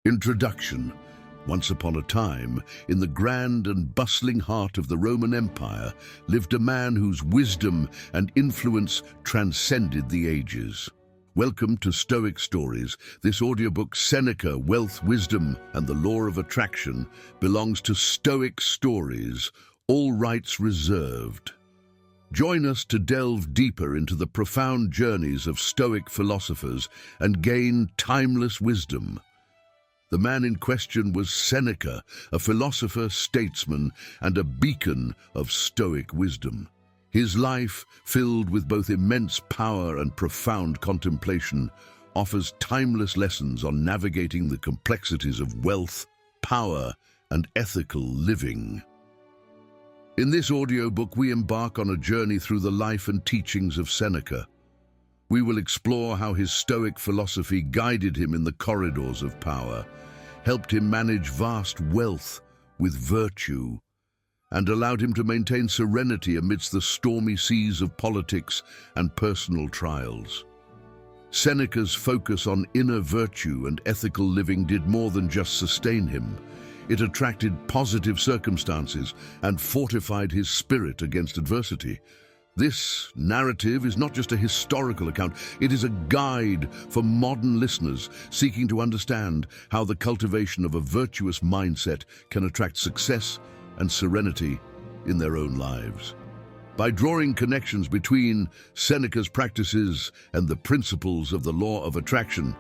Introduction. Once upon a time, in the grand and bustling heart of the Roman Empire, lived a man whose wisdom and influence transcended the ages. Welcome to Stoic Stories. This audiobook, Seneca, Wealth, Wisdom, and the Law of Attraction, belongs to Stoic Stories, all rights reserved. Join us to delve deeper into the profound journeys of Stoic philosophers and gain timeless wisdom. The man in question was Seneca, a philosopher, statesman, and a beacon of Stoic wisdom. His life, filled with both immense power and profound contemplation, offers timeless lessons on navigating the complexities of wealth, power, and ethical living. In this audiobook, we embark on a journey through the life and teachings of Seneca. We will explore how his Stoic philosophy guided him in the corridors of power, helped him manage vast wealth with virtue, and allowed him to maintain serenity amidst the stormy seas of politics and personal trials. Seneca's focus on inner virtue and ethical living did more than just sustain him. It attracted positive circumstances and fortified his spirit against adversity. This narrative is not just a historical account, it is a guide for modern listeners seeking to understand how the cultivation of a virtuous mindset can attract success and serenity in their own lives. By drawing connections between Seneca's practices and the principles of the law of attraction,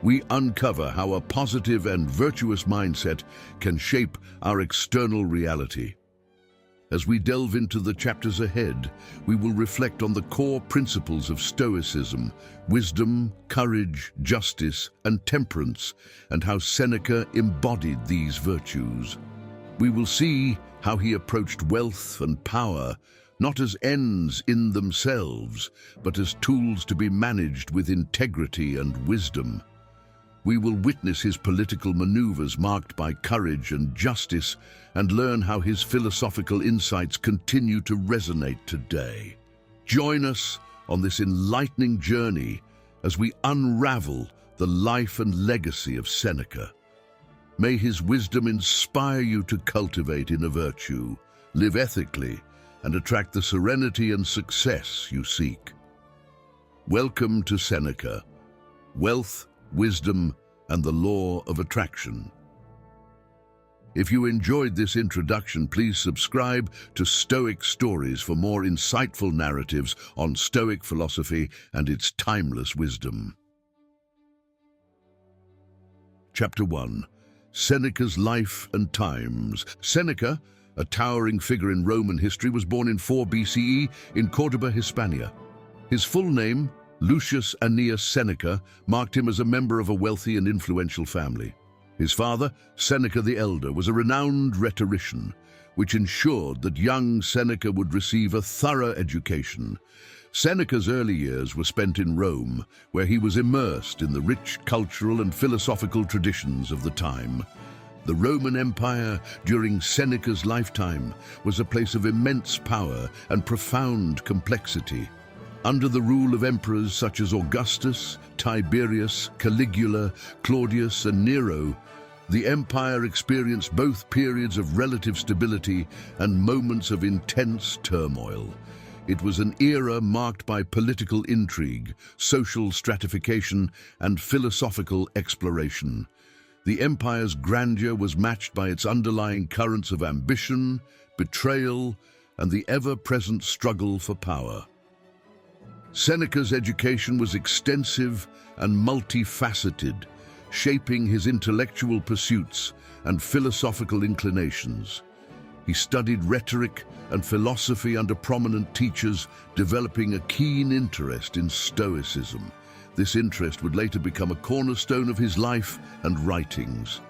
we uncover how a positive and virtuous mindset can shape our external reality. As we delve into the chapters ahead, we will reflect on the core principles of Stoicism, wisdom, courage, justice, and temperance, and how Seneca embodied these virtues. We will see how he approached wealth and power not as ends in themselves, but as tools to be managed with integrity and wisdom. We will witness his political maneuvers marked by courage and justice and learn how his philosophical insights continue to resonate today. Join us on this enlightening journey as we unravel the life and legacy of Seneca. May his wisdom inspire you to cultivate inner virtue, live ethically, and attract the serenity and success you seek. Welcome to Seneca, Wealth, Wisdom, and the Law of Attraction. If you enjoyed this introduction, please subscribe to Stoic Stories for more insightful narratives on Stoic philosophy and its timeless wisdom. Chapter 1. Seneca's Life and Times. Seneca, a towering figure in Roman history, was born in 4 BCE in Cordoba, Hispania. His full name, Lucius Annaeus Seneca, marked him as a member of a wealthy and influential family. His father, Seneca the Elder, was a renowned rhetorician, which ensured that young Seneca would receive a thorough education. Seneca's early years were spent in Rome, where he was immersed in the rich cultural and philosophical traditions of the time. The Roman Empire during Seneca's lifetime was a place of immense power and profound complexity. Under the rule of emperors such as Augustus, Tiberius, Caligula, Claudius, and Nero, the empire experienced both periods of relative stability and moments of intense turmoil. It was an era marked by political intrigue, social stratification, and philosophical exploration. The empire's grandeur was matched by its underlying currents of ambition, betrayal, and the ever-present struggle for power. Seneca's education was extensive and multifaceted, shaping his intellectual pursuits and philosophical inclinations. He studied rhetoric and philosophy under prominent teachers, developing a keen interest in Stoicism. This interest would later become a cornerstone of his life and writings.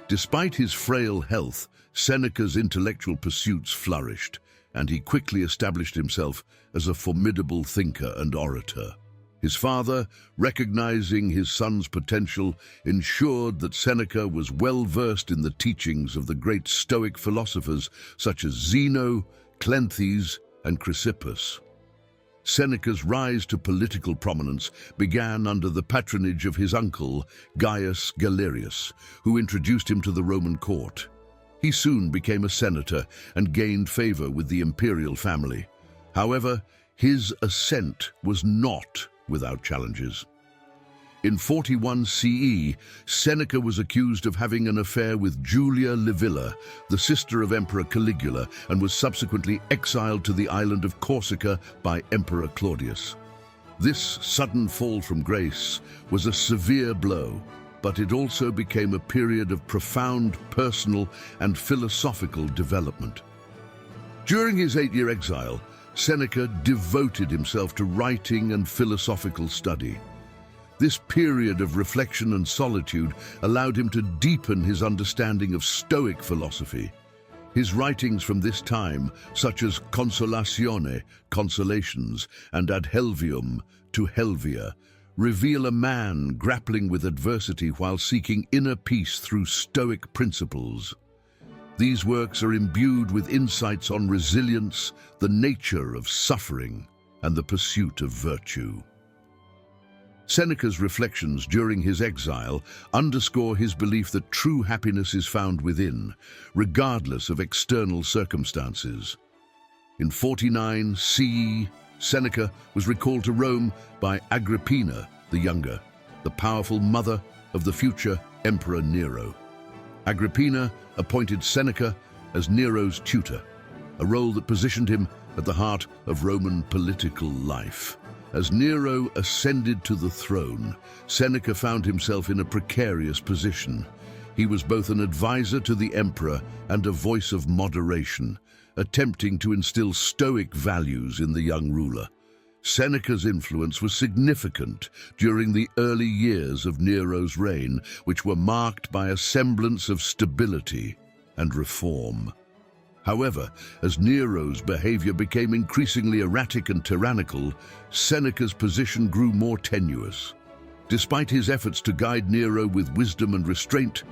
Despite his frail health, Seneca's intellectual pursuits flourished, and he quickly established himself as a formidable thinker and orator. His father, recognizing his son's potential, ensured that Seneca was well versed in the teachings of the great Stoic philosophers such as Zeno, Cleanthes, and Chrysippus. Seneca's rise to political prominence began under the patronage of his uncle, Gaius Galerius, who introduced him to the Roman court. He soon became a senator and gained favor with the imperial family. However, his ascent was not without challenges. In 41 CE, Seneca was accused of having an affair with Julia Livilla, the sister of Emperor Caligula, and was subsequently exiled to the island of Corsica by Emperor Claudius. This sudden fall from grace was a severe blow, but it also became a period of profound personal and philosophical development. During his 8-year exile, Seneca devoted himself to writing and philosophical study. This period of reflection and solitude allowed him to deepen his understanding of Stoic philosophy. His writings from this time, such as Consolatione, Consolations, and Ad Helvium, To Helvia, reveal a man grappling with adversity while seeking inner peace through Stoic principles. These works are imbued with insights on resilience, the nature of suffering, and the pursuit of virtue. Seneca's reflections during his exile underscore his belief that true happiness is found within, regardless of external circumstances. In 49 CE, Seneca was recalled to Rome by Agrippina the Younger, the powerful mother of the future Emperor Nero. Agrippina appointed Seneca as Nero's tutor, a role that positioned him at the heart of Roman political life. As Nero ascended to the throne, Seneca found himself in a precarious position. He was both an advisor to the emperor and a voice of moderation, attempting to instill Stoic values in the young ruler. Seneca's influence was significant during the early years of Nero's reign, which were marked by a semblance of stability and reform. However, as Nero's behavior became increasingly erratic and tyrannical, Seneca's position grew more tenuous. Despite his efforts to guide Nero with wisdom and restraint,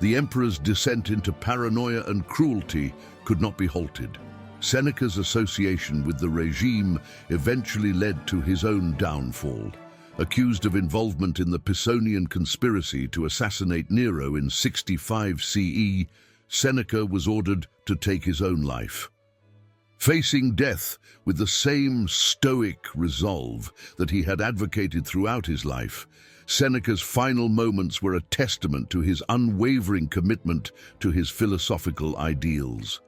the emperor's descent into paranoia and cruelty could not be halted. Seneca's association with the regime eventually led to his own downfall. Accused of involvement in the Pisonian conspiracy to assassinate Nero in 65 CE, Seneca was ordered to take his own life. Facing death with the same stoic resolve that he had advocated throughout his life, Seneca's final moments were a testament to his unwavering commitment to his philosophical ideals.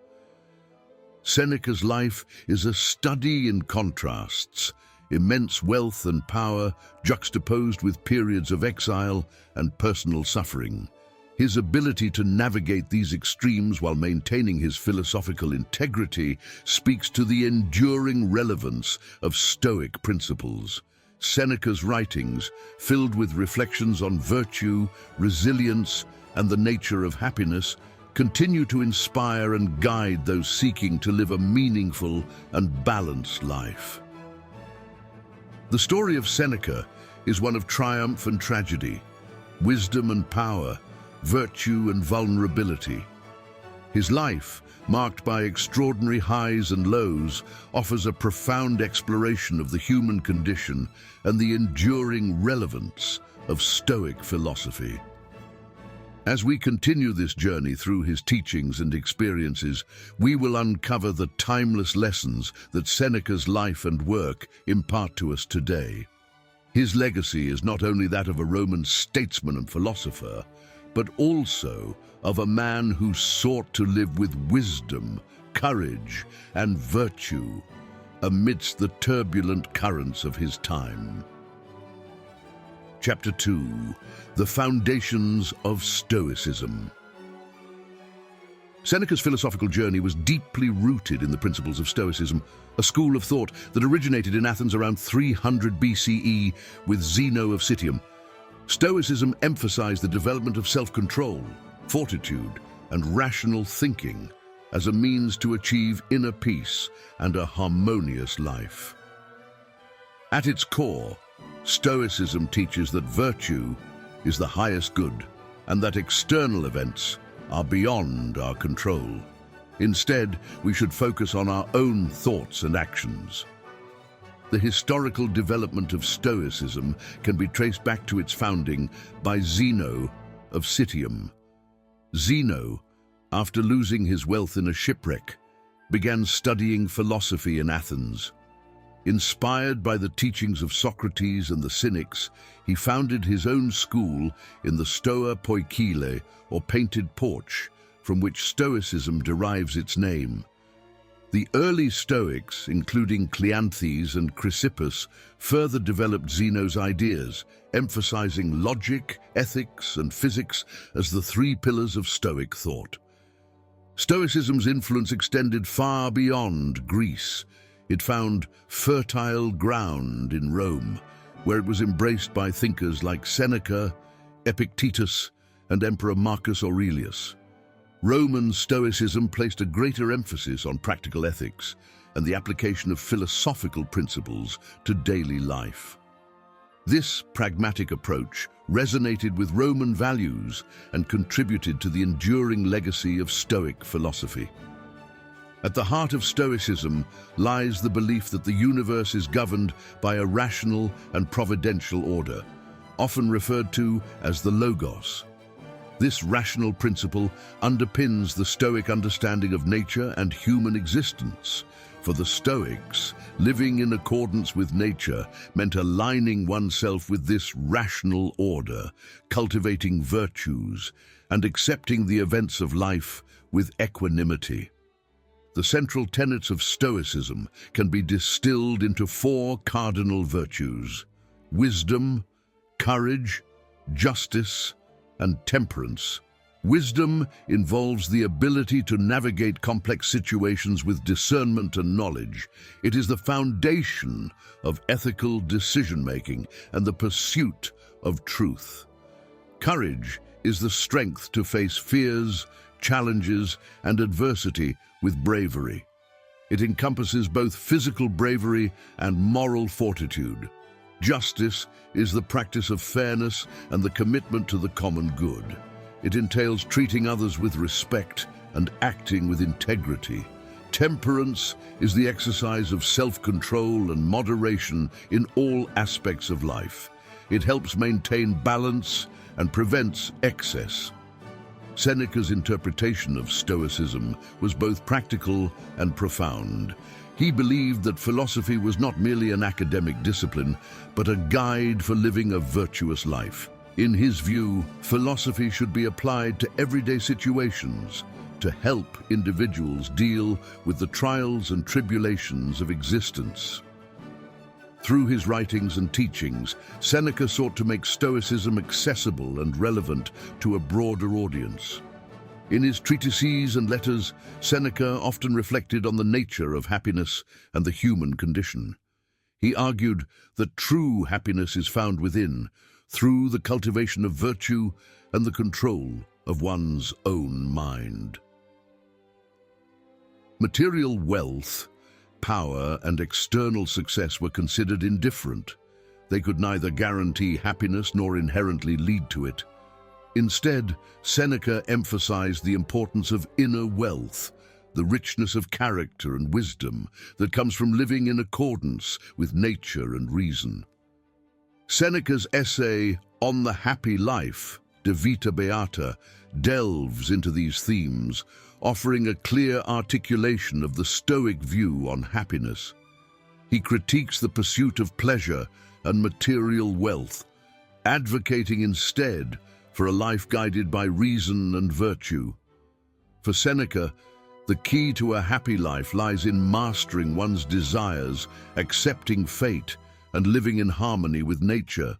Seneca's life is a study in contrasts, immense wealth and power juxtaposed with periods of exile and personal suffering. His ability to navigate these extremes while maintaining his philosophical integrity speaks to the enduring relevance of Stoic principles. Seneca's writings, filled with reflections on virtue, resilience, and the nature of happiness, continue to inspire and guide those seeking to live a meaningful and balanced life. The story of Seneca is one of triumph and tragedy, wisdom and power, virtue and vulnerability. His life, marked by extraordinary highs and lows, offers a profound exploration of the human condition and the enduring relevance of Stoic philosophy. As we continue this journey through his teachings and experiences, we will uncover the timeless lessons that Seneca's life and work impart to us today. His legacy is not only that of a Roman statesman and philosopher, but also of a man who sought to live with wisdom, courage, and virtue amidst the turbulent currents of his time. Chapter 2: The Foundations of Stoicism. Seneca's philosophical journey was deeply rooted in the principles of Stoicism, a school of thought that originated in Athens around 300 BCE with Zeno of Citium. Stoicism emphasized the development of self-control, fortitude, and rational thinking as a means to achieve inner peace and a harmonious life. At its core, Stoicism teaches that virtue is the highest good and that external events are beyond our control. Instead, we should focus on our own thoughts and actions. The historical development of Stoicism can be traced back to its founding by Zeno of Citium. Zeno, after losing his wealth in a shipwreck, began studying philosophy in Athens. Inspired by the teachings of Socrates and the Cynics, he founded his own school in the Stoa Poikile, or painted porch, from which Stoicism derives its name. The early Stoics, including Cleanthes and Chrysippus, further developed Zeno's ideas, emphasizing logic, ethics, and physics as the three pillars of Stoic thought. Stoicism's influence extended far beyond Greece. It found fertile ground in Rome, where it was embraced by thinkers like Seneca, Epictetus, and Emperor Marcus Aurelius. Roman Stoicism placed a greater emphasis on practical ethics and the application of philosophical principles to daily life. This pragmatic approach resonated with Roman values and contributed to the enduring legacy of Stoic philosophy. At the heart of Stoicism lies the belief that the universe is governed by a rational and providential order, often referred to as the Logos. This rational principle underpins the Stoic understanding of nature and human existence. For the Stoics, living in accordance with nature meant aligning oneself with this rational order, cultivating virtues, and accepting the events of life with equanimity. The central tenets of Stoicism can be distilled into four cardinal virtues: wisdom, courage, justice, and temperance. Wisdom involves the ability to navigate complex situations with discernment and knowledge. It is the foundation of ethical decision-making and the pursuit of truth. Courage is the strength to face fears, challenges, and adversity with bravery. It encompasses both physical bravery and moral fortitude. Justice is the practice of fairness and the commitment to the common good. It entails treating others with respect and acting with integrity. Temperance is the exercise of self-control and moderation in all aspects of life. It helps maintain balance and prevents excess. Seneca's interpretation of Stoicism was both practical and profound. He believed that philosophy was not merely an academic discipline, but a guide for living a virtuous life. In his view, philosophy should be applied to everyday situations to help individuals deal with the trials and tribulations of existence. Through his writings and teachings, Seneca sought to make Stoicism accessible and relevant to a broader audience. In his treatises and letters, Seneca often reflected on the nature of happiness and the human condition. He argued that true happiness is found within, through the cultivation of virtue and the control of one's own mind. Material wealth, power, and external success were considered indifferent. They could neither guarantee happiness nor inherently lead to it. Instead, Seneca emphasized the importance of inner wealth, the richness of character and wisdom that comes from living in accordance with nature and reason. Seneca's essay, On the Happy Life, De Vita Beata, delves into these themes, offering a clear articulation of the Stoic view on happiness. He critiques the pursuit of pleasure and material wealth, advocating instead for a life guided by reason and virtue. For Seneca, the key to a happy life lies in mastering one's desires, accepting fate, and living in harmony with nature.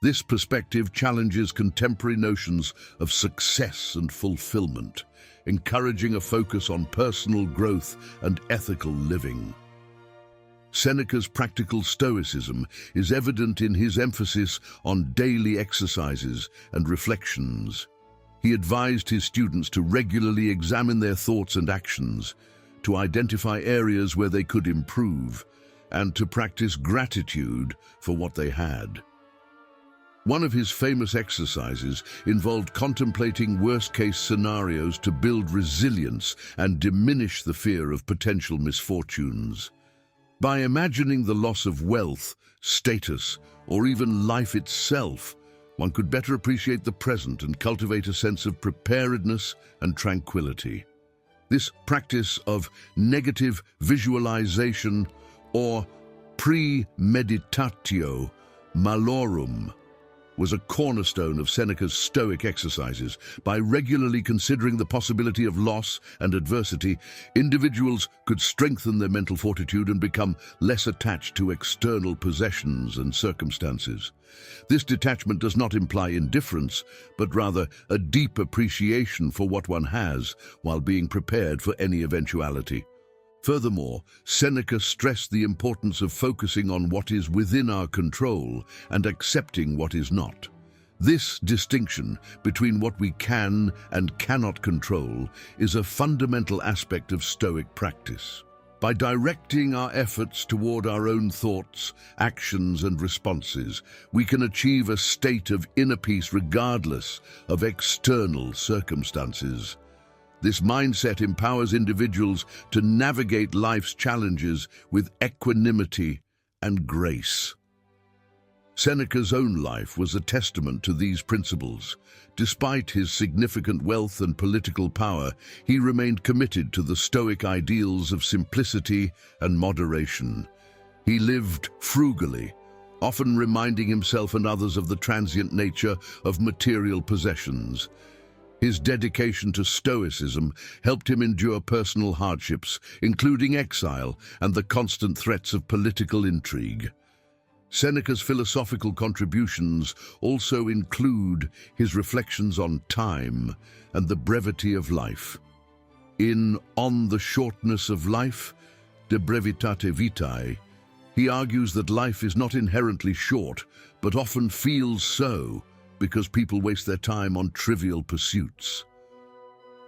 This perspective challenges contemporary notions of success and fulfillment, encouraging a focus on personal growth and ethical living. Seneca's practical Stoicism is evident in his emphasis on daily exercises and reflections. He advised his students to regularly examine their thoughts and actions, to identify areas where they could improve, and to practice gratitude for what they had. One of his famous exercises involved contemplating worst-case scenarios to build resilience and diminish the fear of potential misfortunes. By imagining the loss of wealth, status, or even life itself, one could better appreciate the present and cultivate a sense of preparedness and tranquility. This practice of negative visualization, or premeditatio malorum, was a cornerstone of Seneca's Stoic exercises. By regularly considering the possibility of loss and adversity, individuals could strengthen their mental fortitude and become less attached to external possessions and circumstances. This detachment does not imply indifference, but rather a deep appreciation for what one has, while being prepared for any eventuality. Furthermore, Seneca stressed the importance of focusing on what is within our control and accepting what is not. This distinction between what we can and cannot control is a fundamental aspect of Stoic practice. By directing our efforts toward our own thoughts, actions, and responses, we can achieve a state of inner peace regardless of external circumstances. This mindset empowers individuals to navigate life's challenges with equanimity and grace. Seneca's own life was a testament to these principles. Despite his significant wealth and political power, he remained committed to the Stoic ideals of simplicity and moderation. He lived frugally, often reminding himself and others of the transient nature of material possessions. His dedication to Stoicism helped him endure personal hardships, including exile and the constant threats of political intrigue. Seneca's philosophical contributions also include his reflections on time and the brevity of life. In On the Shortness of Life, De Brevitate Vitae, he argues that life is not inherently short, but often feels so, because people waste their time on trivial pursuits.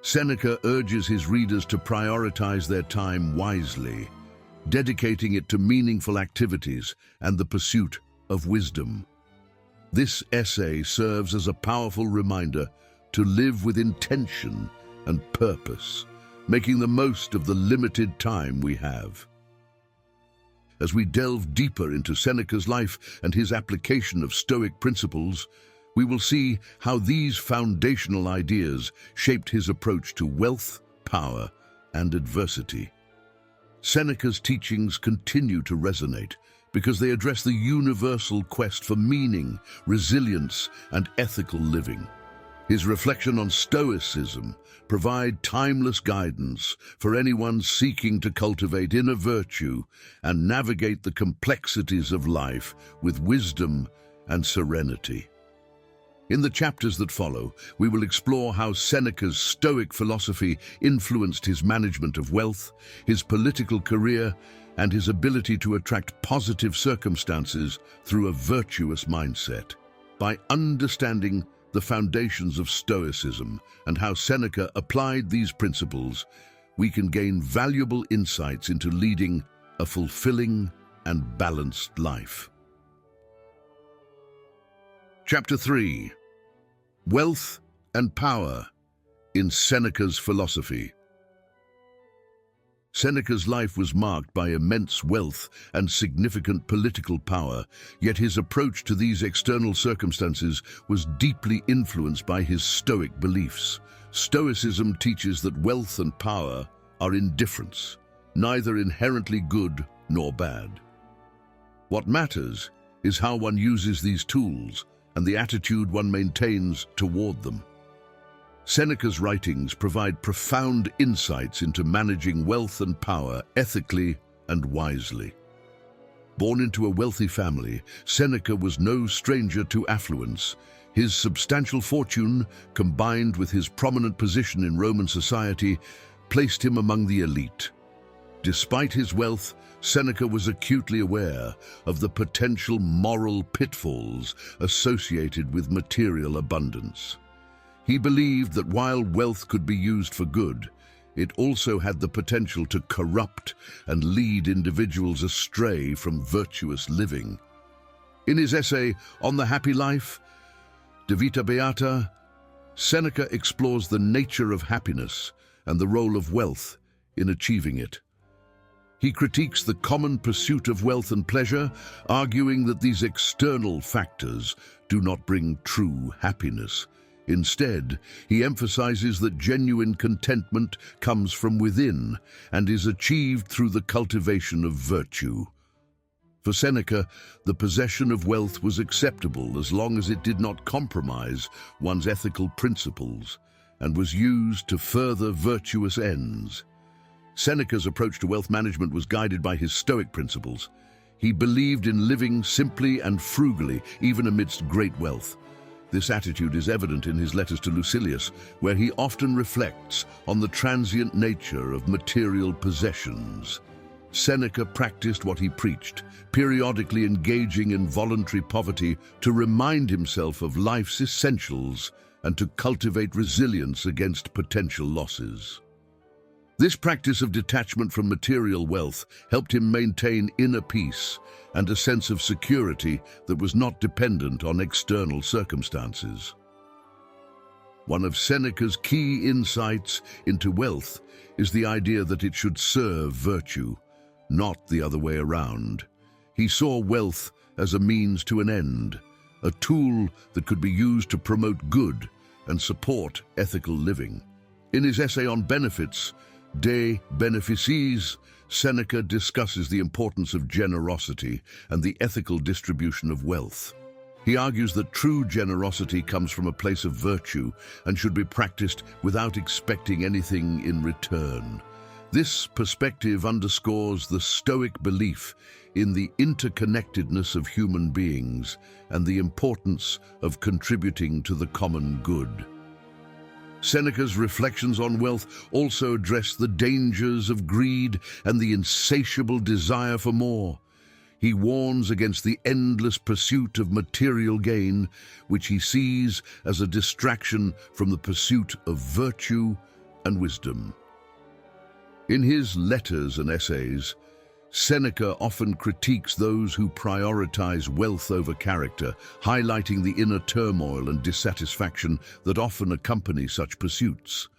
Seneca urges his readers to prioritize their time wisely, dedicating it to meaningful activities and the pursuit of wisdom. This essay serves as a powerful reminder to live with intention and purpose, making the most of the limited time we have. As we delve deeper into Seneca's life and his application of Stoic principles, we will see how these foundational ideas shaped his approach to wealth, power, and adversity. Seneca's teachings continue to resonate because they address the universal quest for meaning, resilience, and ethical living. His reflection on Stoicism provide timeless guidance for anyone seeking to cultivate inner virtue and navigate the complexities of life with wisdom and serenity. In the chapters that follow, we will explore how Seneca's Stoic philosophy influenced his management of wealth, his political career, and his ability to attract positive circumstances through a virtuous mindset. By understanding the foundations of Stoicism and how Seneca applied these principles, we can gain valuable insights into leading a fulfilling and balanced life. Chapter 3. Wealth and Power in Seneca's Philosophy. Seneca's life was marked by immense wealth and significant political power, yet his approach to these external circumstances was deeply influenced by his Stoic beliefs. Stoicism teaches that wealth and power are indifferents, neither inherently good nor bad. What matters is how one uses these tools and the attitude one maintains toward them. Seneca's writings provide profound insights into managing wealth and power ethically and wisely. Born into a wealthy family, Seneca was no stranger to affluence. His substantial fortune, combined with his prominent position in Roman society, placed him among the elite. Despite his wealth, Seneca was acutely aware of the potential moral pitfalls associated with material abundance. He believed that while wealth could be used for good, it also had the potential to corrupt and lead individuals astray from virtuous living. In his essay, On the Happy Life, De Vita Beata, Seneca explores the nature of happiness and the role of wealth in achieving it. He critiques the common pursuit of wealth and pleasure, arguing that these external factors do not bring true happiness. Instead, he emphasizes that genuine contentment comes from within and is achieved through the cultivation of virtue. For Seneca, the possession of wealth was acceptable as long as it did not compromise one's ethical principles and was used to further virtuous ends. Seneca's approach to wealth management was guided by his Stoic principles. He believed in living simply and frugally, even amidst great wealth. This attitude is evident in his letters to Lucilius, where he often reflects on the transient nature of material possessions. Seneca practiced what he preached, periodically engaging in voluntary poverty to remind himself of life's essentials and to cultivate resilience against potential losses. This practice of detachment from material wealth helped him maintain inner peace and a sense of security that was not dependent on external circumstances. One of Seneca's key insights into wealth is the idea that it should serve virtue, not the other way around. He saw wealth as a means to an end, a tool that could be used to promote good and support ethical living. In his essay on benefits, De Beneficis, Seneca discusses the importance of generosity and the ethical distribution of wealth. He argues that true generosity comes from a place of virtue and should be practiced without expecting anything in return. This perspective underscores the Stoic belief in the interconnectedness of human beings and the importance of contributing to the common good. Seneca's reflections on wealth also address the dangers of greed and the insatiable desire for more. He warns against the endless pursuit of material gain, which he sees as a distraction from the pursuit of virtue and wisdom. In his letters and essays, Seneca often critiques those who prioritize wealth over character, highlighting the inner turmoil and dissatisfaction that often accompany such pursuits.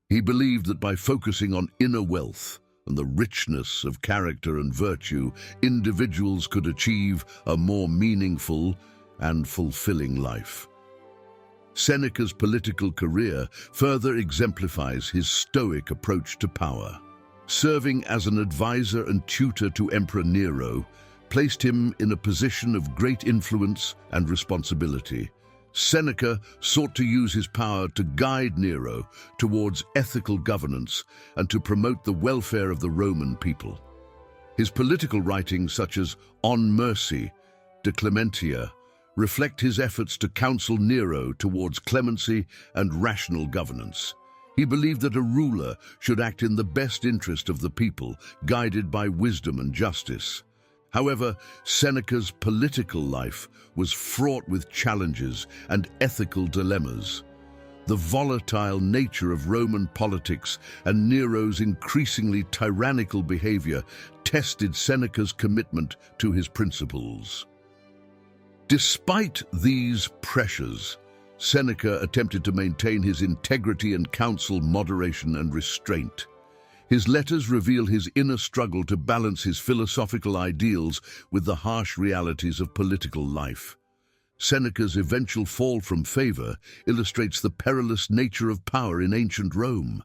He believed that by focusing on inner wealth and the richness of character and virtue, individuals could achieve a more meaningful and fulfilling life. Seneca's political career further exemplifies his Stoic approach to power. Serving as an advisor and tutor to Emperor Nero placed him in a position of great influence and responsibility. Seneca sought to use his power to guide Nero towards ethical governance and to promote the welfare of the Roman people. His political writings, such as On Mercy, De Clementia, reflect his efforts to counsel Nero towards clemency and rational governance. He believed that a ruler should act in the best interest of the people, guided by wisdom and justice. However, Seneca's political life was fraught with challenges and ethical dilemmas. The volatile nature of Roman politics and Nero's increasingly tyrannical behavior tested Seneca's commitment to his principles. Despite these pressures, Seneca attempted to maintain his integrity and counsel moderation and restraint. His letters reveal his inner struggle to balance his philosophical ideals with the harsh realities of political life. Seneca's eventual fall from favor illustrates the perilous nature of power in ancient Rome.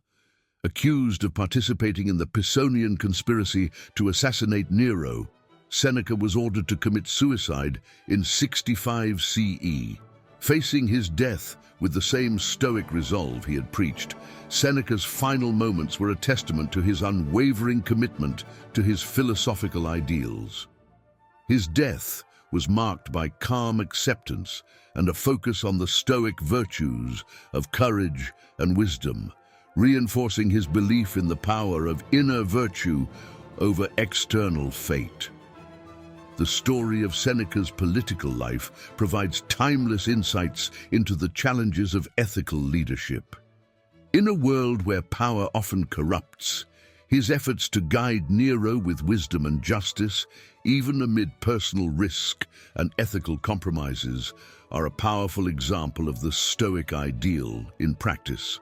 Accused of participating in the Pisonian conspiracy to assassinate Nero, Seneca was ordered to commit suicide in 65 CE. Facing his death with the same Stoic resolve he had preached, Seneca's final moments were a testament to his unwavering commitment to his philosophical ideals. His death was marked by calm acceptance and a focus on the Stoic virtues of courage and wisdom, reinforcing his belief in the power of inner virtue over external fate. The story of Seneca's political life provides timeless insights into the challenges of ethical leadership. In a world where power often corrupts, his efforts to guide Nero with wisdom and justice, even amid personal risk and ethical compromises, are a powerful example of the Stoic ideal in practice.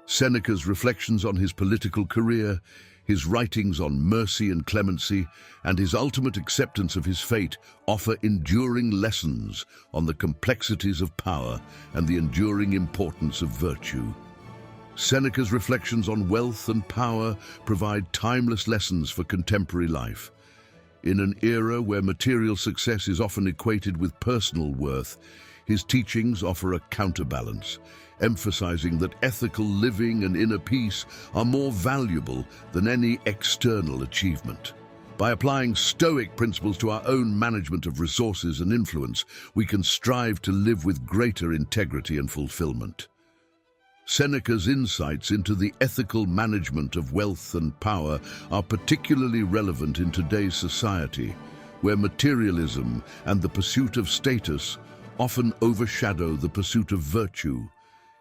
Seneca's reflections on his political career His writings on mercy and clemency, and his ultimate acceptance of his fate offer enduring lessons on the complexities of power and the enduring importance of virtue. Seneca's reflections on wealth and power provide timeless lessons for contemporary life. In an era where material success is often equated with personal worth, his teachings offer a counterbalance, emphasizing that ethical living and inner peace are more valuable than any external achievement. By applying Stoic principles to our own management of resources and influence, we can strive to live with greater integrity and fulfillment. Seneca's insights into the ethical management of wealth and power are particularly relevant in today's society, where materialism and the pursuit of status often overshadow the pursuit of virtue.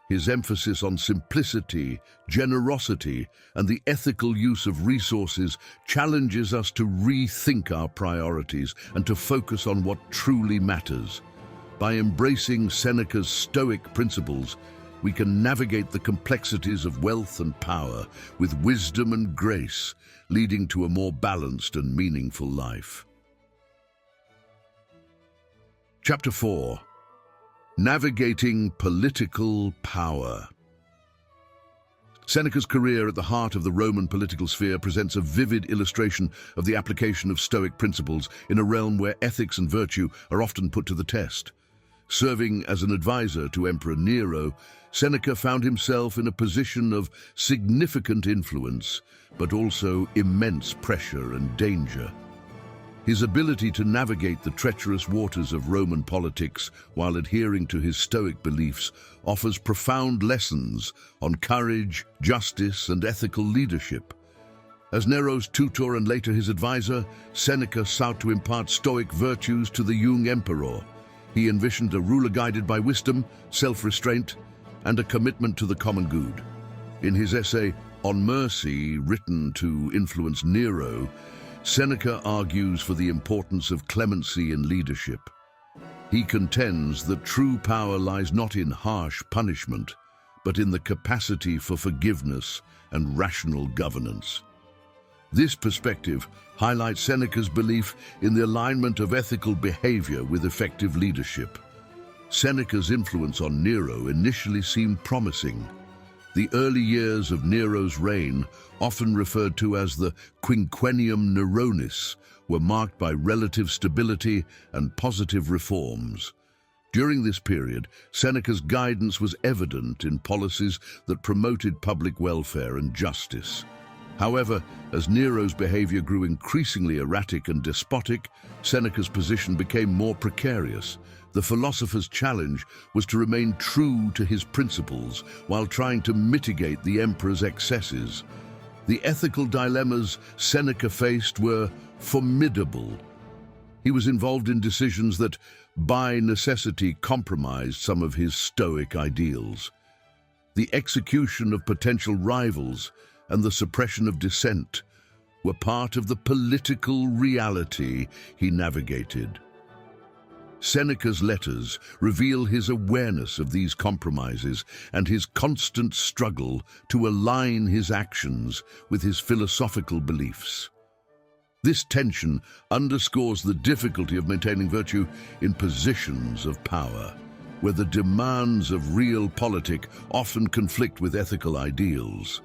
His emphasis on simplicity, generosity, and the ethical use of resources challenges us to rethink our priorities and to focus on what truly matters. By embracing Seneca's Stoic principles, we can navigate the complexities of wealth and power with wisdom and grace, leading to a more balanced and meaningful life. Chapter 4. Navigating political power. Seneca's career at the heart of the Roman political sphere presents a vivid illustration of the application of Stoic principles in a realm where ethics and virtue are often put to the test. Serving as an advisor to Emperor Nero, Seneca found himself in a position of significant influence, but also immense pressure and danger. His ability to navigate the treacherous waters of Roman politics while adhering to his Stoic beliefs offers profound lessons on courage, justice, and ethical leadership. As Nero's tutor and later his advisor, Seneca sought to impart Stoic virtues to the young emperor. He envisioned a ruler guided by wisdom, self-restraint, and a commitment to the common good. In his essay On Mercy, written to influence Nero, Seneca argues for the importance of clemency in leadership. He contends that true power lies not in harsh punishment, but in the capacity for forgiveness and rational governance. This perspective highlights Seneca's belief in the alignment of ethical behavior with effective leadership. Seneca's influence on Nero initially seemed promising. The early years of Nero's reign, often referred to as the Quinquennium Neronis, were marked by relative stability and positive reforms. During this period, Seneca's guidance was evident in policies that promoted public welfare and justice. However, as Nero's behavior grew increasingly erratic and despotic, Seneca's position became more precarious. The philosopher's challenge was to remain true to his principles while trying to mitigate the emperor's excesses. The ethical dilemmas Seneca faced were formidable. He was involved in decisions that, by necessity, compromised some of his Stoic ideals. The execution of potential rivals and the suppression of dissent were part of the political reality he navigated. Seneca's letters reveal his awareness of these compromises and his constant struggle to align his actions with his philosophical beliefs. This tension underscores the difficulty of maintaining virtue in positions of power, where the demands of realpolitik often conflict with ethical ideals.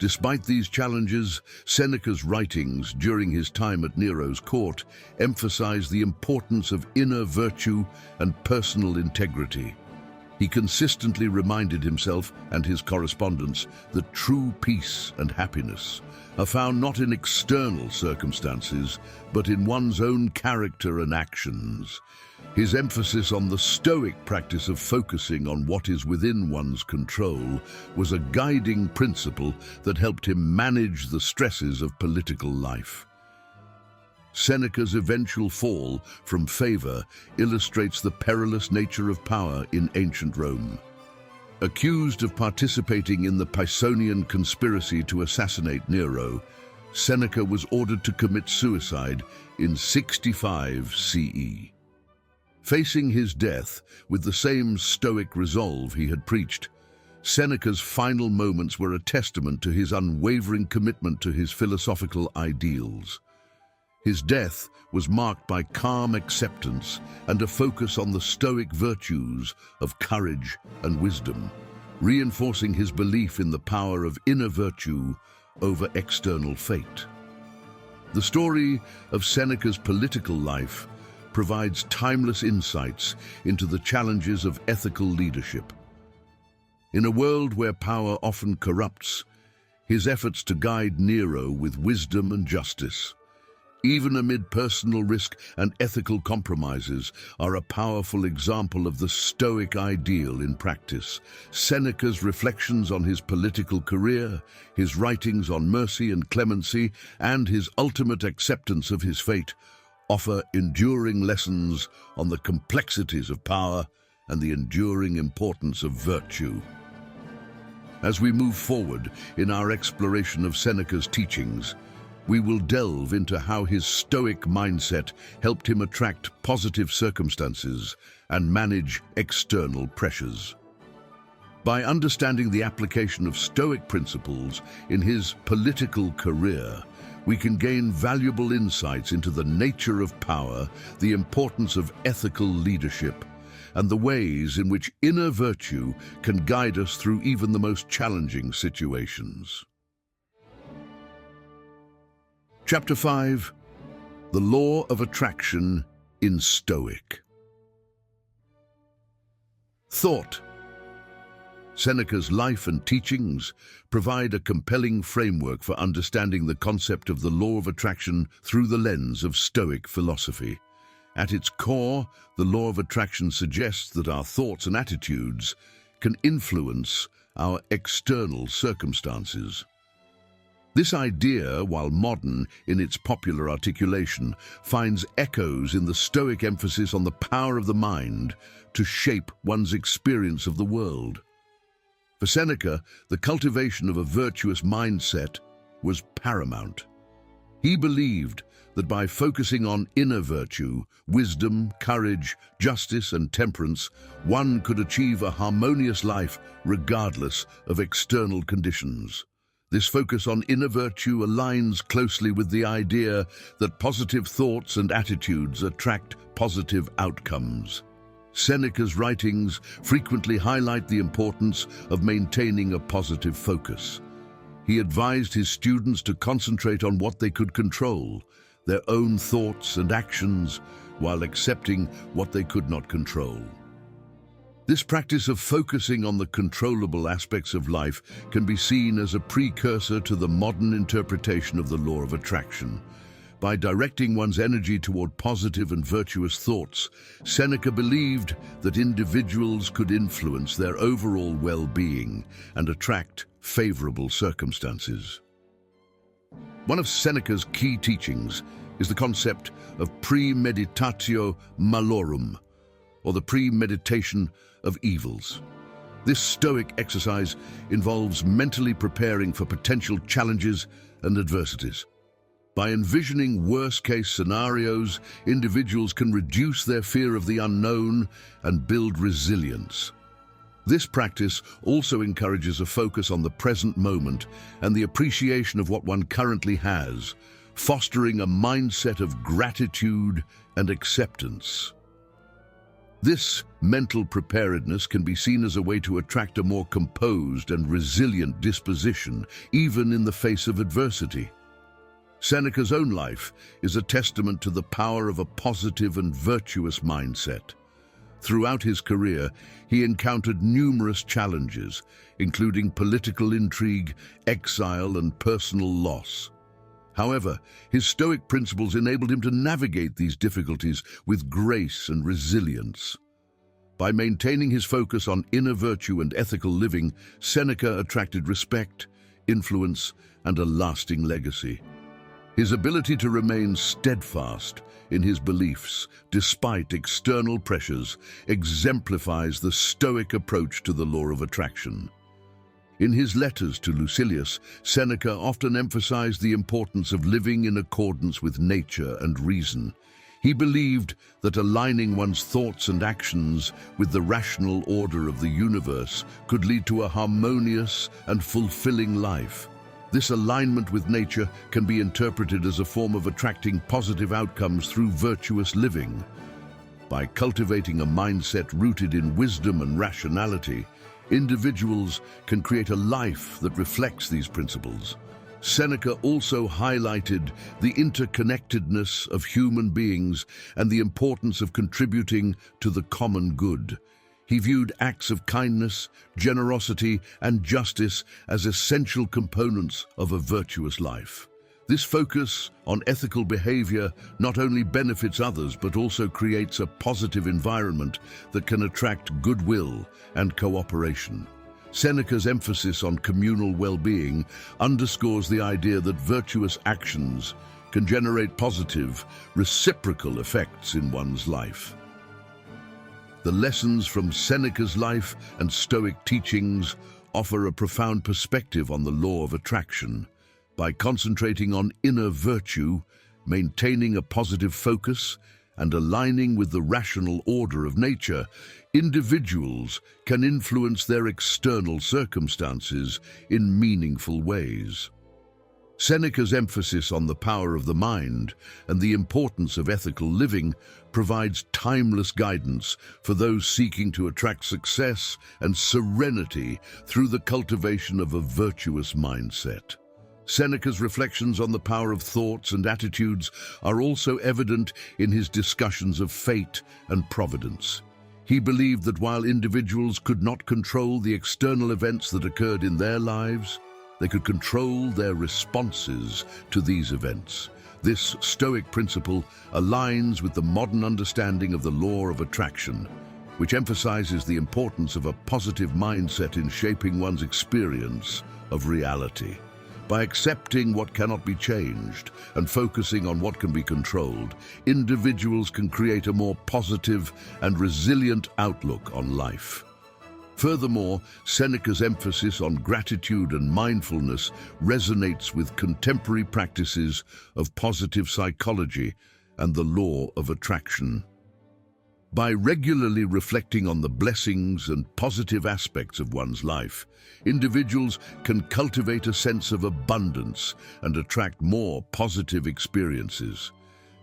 Despite these challenges, Seneca's writings during his time at Nero's court emphasize the importance of inner virtue and personal integrity. He consistently reminded himself and his correspondents that true peace and happiness are found not in external circumstances, but in one's own character and actions. His emphasis on the Stoic practice of focusing on what is within one's control was a guiding principle that helped him manage the stresses of political life. Seneca's eventual fall from favor illustrates the perilous nature of power in ancient Rome. Accused of participating in the Pisonian conspiracy to assassinate Nero, Seneca was ordered to commit suicide in 65 CE. Facing his death with the same Stoic resolve he had preached, Seneca's final moments were a testament to his unwavering commitment to his philosophical ideals. His death was marked by calm acceptance and a focus on the Stoic virtues of courage and wisdom, reinforcing his belief in the power of inner virtue over external fate. The story of Seneca's political life provides timeless insights into the challenges of ethical leadership. In a world where power often corrupts, his efforts to guide Nero with wisdom and justice, even amid personal risk and ethical compromises, are a powerful example of the Stoic ideal in practice. Seneca's reflections on his political career, his writings on mercy and clemency, and his ultimate acceptance of his fate offer enduring lessons on the complexities of power and the enduring importance of virtue. As we move forward in our exploration of Seneca's teachings, we will delve into how his Stoic mindset helped him attract positive circumstances and manage external pressures. By understanding the application of Stoic principles in his political career, we can gain valuable insights into the nature of power, the importance of ethical leadership, and the ways in which inner virtue can guide us through even the most challenging situations. Chapter 5. The Law of Attraction in Stoic. Thought. Seneca's life and teachings provide a compelling framework for understanding the concept of the law of attraction through the lens of Stoic philosophy. At its core, the law of attraction suggests that our thoughts and attitudes can influence our external circumstances. This idea, while modern in its popular articulation, finds echoes in the Stoic emphasis on the power of the mind to shape one's experience of the world. For Seneca, the cultivation of a virtuous mindset was paramount. He believed that by focusing on inner virtue, wisdom, courage, justice, and temperance, one could achieve a harmonious life regardless of external conditions. This focus on inner virtue aligns closely with the idea that positive thoughts and attitudes attract positive outcomes. Seneca's writings frequently highlight the importance of maintaining a positive focus. He advised his students to concentrate on what they could control, their own thoughts and actions, while accepting what they could not control. This practice of focusing on the controllable aspects of life can be seen as a precursor to the modern interpretation of the law of attraction. By directing one's energy toward positive and virtuous thoughts, Seneca believed that individuals could influence their overall well-being and attract favorable circumstances. One of Seneca's key teachings is the concept of premeditatio malorum, or the premeditation of evils. This Stoic exercise involves mentally preparing for potential challenges and adversities. By envisioning worst-case scenarios, individuals can reduce their fear of the unknown and build resilience. This practice also encourages a focus on the present moment and the appreciation of what one currently has, fostering a mindset of gratitude and acceptance. This mental preparedness can be seen as a way to attract a more composed and resilient disposition, even in the face of adversity. Seneca's own life is a testament to the power of a positive and virtuous mindset. Throughout his career, he encountered numerous challenges, including political intrigue, exile, and personal loss. However, his Stoic principles enabled him to navigate these difficulties with grace and resilience. By maintaining his focus on inner virtue and ethical living, Seneca attracted respect, influence, and a lasting legacy. His ability to remain steadfast in his beliefs despite external pressures exemplifies the Stoic approach to the law of attraction. In his letters to Lucilius, Seneca often emphasized the importance of living in accordance with nature and reason. He believed that aligning one's thoughts and actions with the rational order of the universe could lead to a harmonious and fulfilling life. This alignment with nature can be interpreted as a form of attracting positive outcomes through virtuous living. By cultivating a mindset rooted in wisdom and rationality, individuals can create a life that reflects these principles. Seneca also highlighted the interconnectedness of human beings and the importance of contributing to the common good. He viewed acts of kindness, generosity, and justice as essential components of a virtuous life. This focus on ethical behavior not only benefits others but also creates a positive environment that can attract goodwill and cooperation. Seneca's emphasis on communal well-being underscores the idea that virtuous actions can generate positive, reciprocal effects in one's life. The lessons from Seneca's life and Stoic teachings offer a profound perspective on the law of attraction. By concentrating on inner virtue, maintaining a positive focus, and aligning with the rational order of nature, individuals can influence their external circumstances in meaningful ways. Seneca's emphasis on the power of the mind and the importance of ethical living provides timeless guidance for those seeking to attract success and serenity through the cultivation of a virtuous mindset. Seneca's reflections on the power of thoughts and attitudes are also evident in his discussions of fate and providence. He believed that while individuals could not control the external events that occurred in their lives, they could control their responses to these events. This Stoic principle aligns with the modern understanding of the law of attraction, which emphasizes the importance of a positive mindset in shaping one's experience of reality. By accepting what cannot be changed and focusing on what can be controlled, individuals can create a more positive and resilient outlook on life. Furthermore, Seneca's emphasis on gratitude and mindfulness resonates with contemporary practices of positive psychology and the law of attraction. By regularly reflecting on the blessings and positive aspects of one's life, individuals can cultivate a sense of abundance and attract more positive experiences.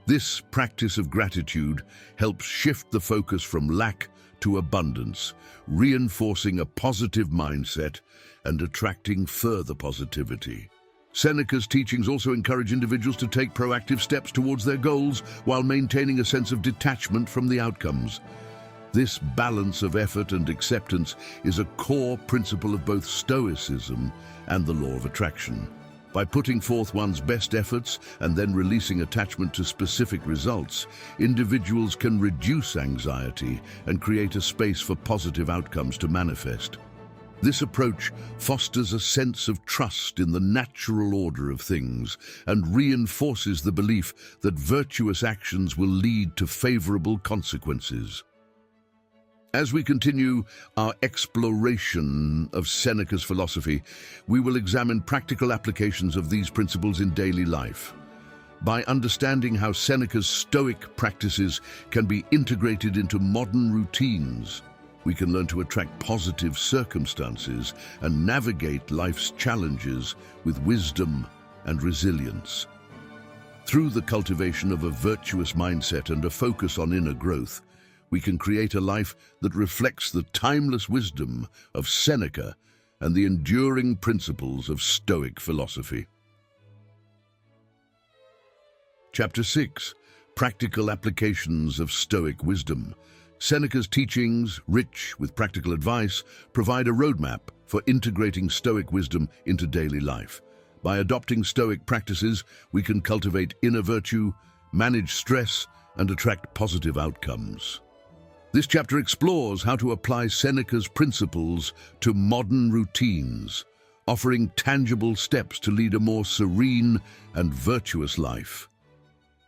This practice of gratitude helps shift the focus from lack to abundance, reinforcing a positive mindset and attracting further positivity. Seneca's teachings also encourage individuals to take proactive steps towards their goals while maintaining a sense of detachment from the outcomes. This balance of effort and acceptance is a core principle of both Stoicism and the law of attraction. By putting forth one's best efforts and then releasing attachment to specific results, individuals can reduce anxiety and create a space for positive outcomes to manifest. This approach fosters a sense of trust in the natural order of things and reinforces the belief that virtuous actions will lead to favorable consequences. As we continue our exploration of Seneca's philosophy, we will examine practical applications of these principles in daily life. By understanding how Seneca's Stoic practices can be integrated into modern routines, we can learn to attract positive circumstances and navigate life's challenges with wisdom and resilience. Through the cultivation of a virtuous mindset and a focus on inner growth, we can create a life that reflects the timeless wisdom of Seneca and the enduring principles of Stoic philosophy. Chapter 6. Practical applications of Stoic wisdom. Seneca's teachings, rich with practical advice, provide a roadmap for integrating Stoic wisdom into daily life. By adopting Stoic practices, we can cultivate inner virtue, manage stress, and attract positive outcomes. This chapter explores how to apply Seneca's principles to modern routines, offering tangible steps to lead a more serene and virtuous life.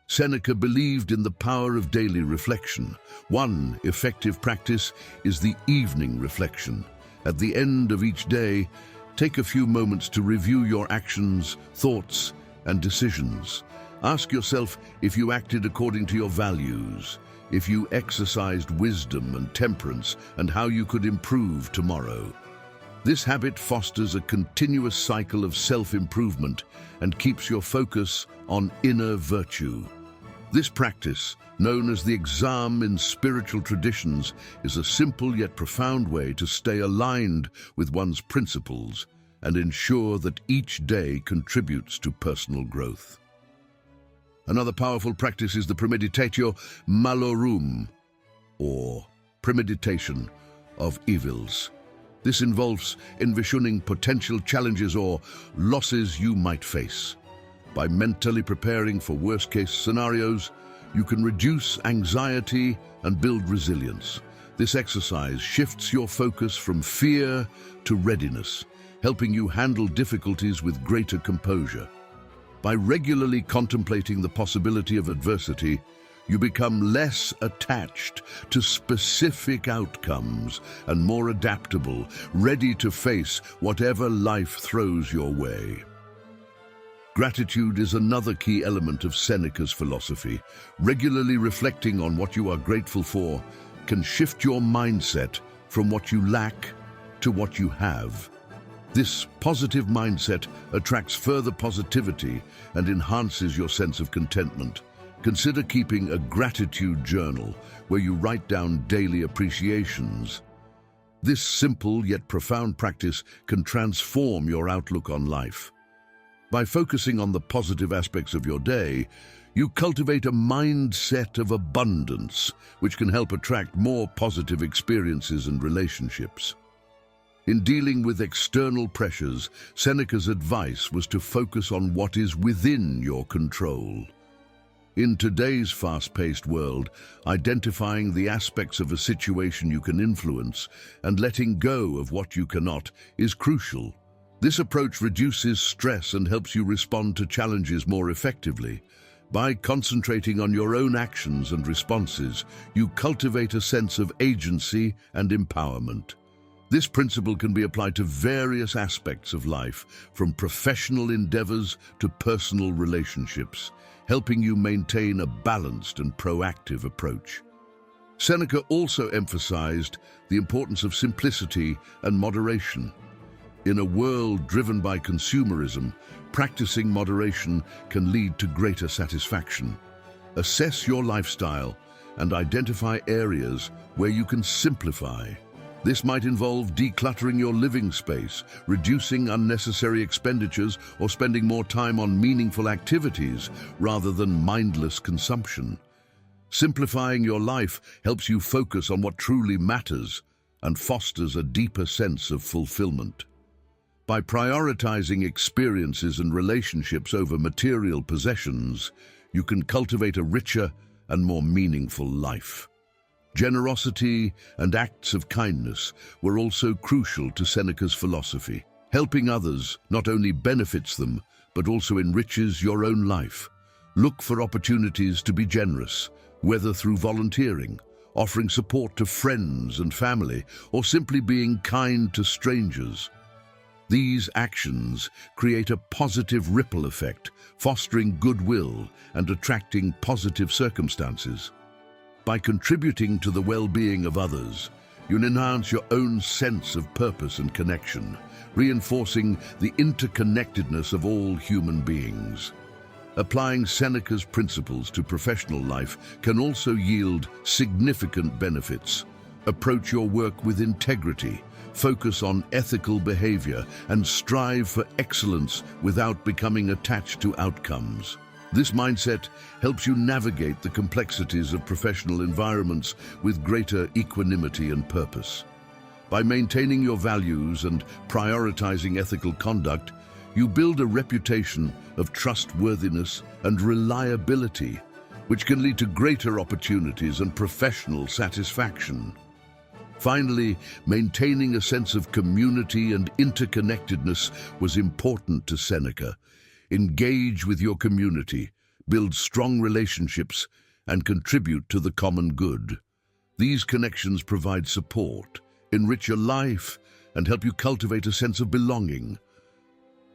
Seneca believed in the power of daily reflection. One effective practice is the evening reflection. At the end of each day, take a few moments to review your actions, thoughts, and decisions. Ask yourself if you acted according to your values, if you exercised wisdom and temperance, and how you could improve tomorrow. This habit fosters a continuous cycle of self-improvement and keeps your focus on inner virtue. This practice, known as the exam in spiritual traditions, is a simple yet profound way to stay aligned with one's principles and ensure that each day contributes to personal growth. Another powerful practice is the premeditatio malorum, or premeditation of evils. This involves envisioning potential challenges or losses you might face. By mentally preparing for worst-case scenarios, you can reduce anxiety and build resilience. This exercise shifts your focus from fear to readiness, helping you handle difficulties with greater composure. By regularly contemplating the possibility of adversity, you become less attached to specific outcomes and more adaptable, ready to face whatever life throws your way. Gratitude is another key element of Seneca's philosophy. Regularly reflecting on what you are grateful for can shift your mindset from what you lack to what you have. This positive mindset attracts further positivity and enhances your sense of contentment. Consider keeping a gratitude journal where you write down daily appreciations. This simple yet profound practice can transform your outlook on life. By focusing on the positive aspects of your day, you cultivate a mindset of abundance, which can help attract more positive experiences and relationships. In dealing with external pressures, Seneca's advice was to focus on what is within your control. In today's fast-paced world, identifying the aspects of a situation you can influence and letting go of what you cannot is crucial. This approach reduces stress and helps you respond to challenges more effectively. By concentrating on your own actions and responses, you cultivate a sense of agency and empowerment. This principle can be applied to various aspects of life, from professional endeavors to personal relationships, helping you maintain a balanced and proactive approach. Seneca also emphasized the importance of simplicity and moderation. In a world driven by consumerism, practicing moderation can lead to greater satisfaction. Assess your lifestyle and identify areas where you can simplify. This might involve decluttering your living space, reducing unnecessary expenditures, or spending more time on meaningful activities rather than mindless consumption. Simplifying your life helps you focus on what truly matters and fosters a deeper sense of fulfillment. By prioritizing experiences and relationships over material possessions, you can cultivate a richer and more meaningful life. Generosity and acts of kindness were also crucial to Seneca's philosophy. Helping others not only benefits them, but also enriches your own life. Look for opportunities to be generous, whether through volunteering, offering support to friends and family, or simply being kind to strangers. These actions create a positive ripple effect, fostering goodwill and attracting positive circumstances. By contributing to the well-being of others, you enhance your own sense of purpose and connection, reinforcing the interconnectedness of all human beings. Applying Seneca's principles to professional life can also yield significant benefits. Approach your work with integrity, focus on ethical behavior, and strive for excellence without becoming attached to outcomes. This mindset helps you navigate the complexities of professional environments with greater equanimity and purpose. By maintaining your values and prioritizing ethical conduct, you build a reputation of trustworthiness and reliability, which can lead to greater opportunities and professional satisfaction. Finally, maintaining a sense of community and interconnectedness was important to Seneca. Engage with your community, build strong relationships, and contribute to the common good. These connections provide support, enrich your life, and help you cultivate a sense of belonging.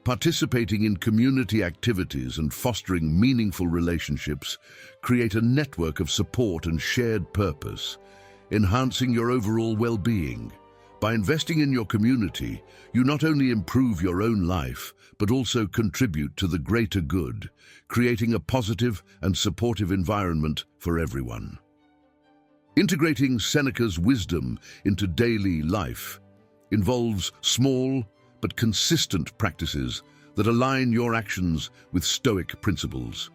Participating in community activities and fostering meaningful relationships create a network of support and shared purpose, enhancing your overall well-being. By investing in your community, you not only improve your own life, but also contribute to the greater good, creating a positive and supportive environment for everyone. Integrating Seneca's wisdom into daily life involves small but consistent practices that align your actions with Stoic principles.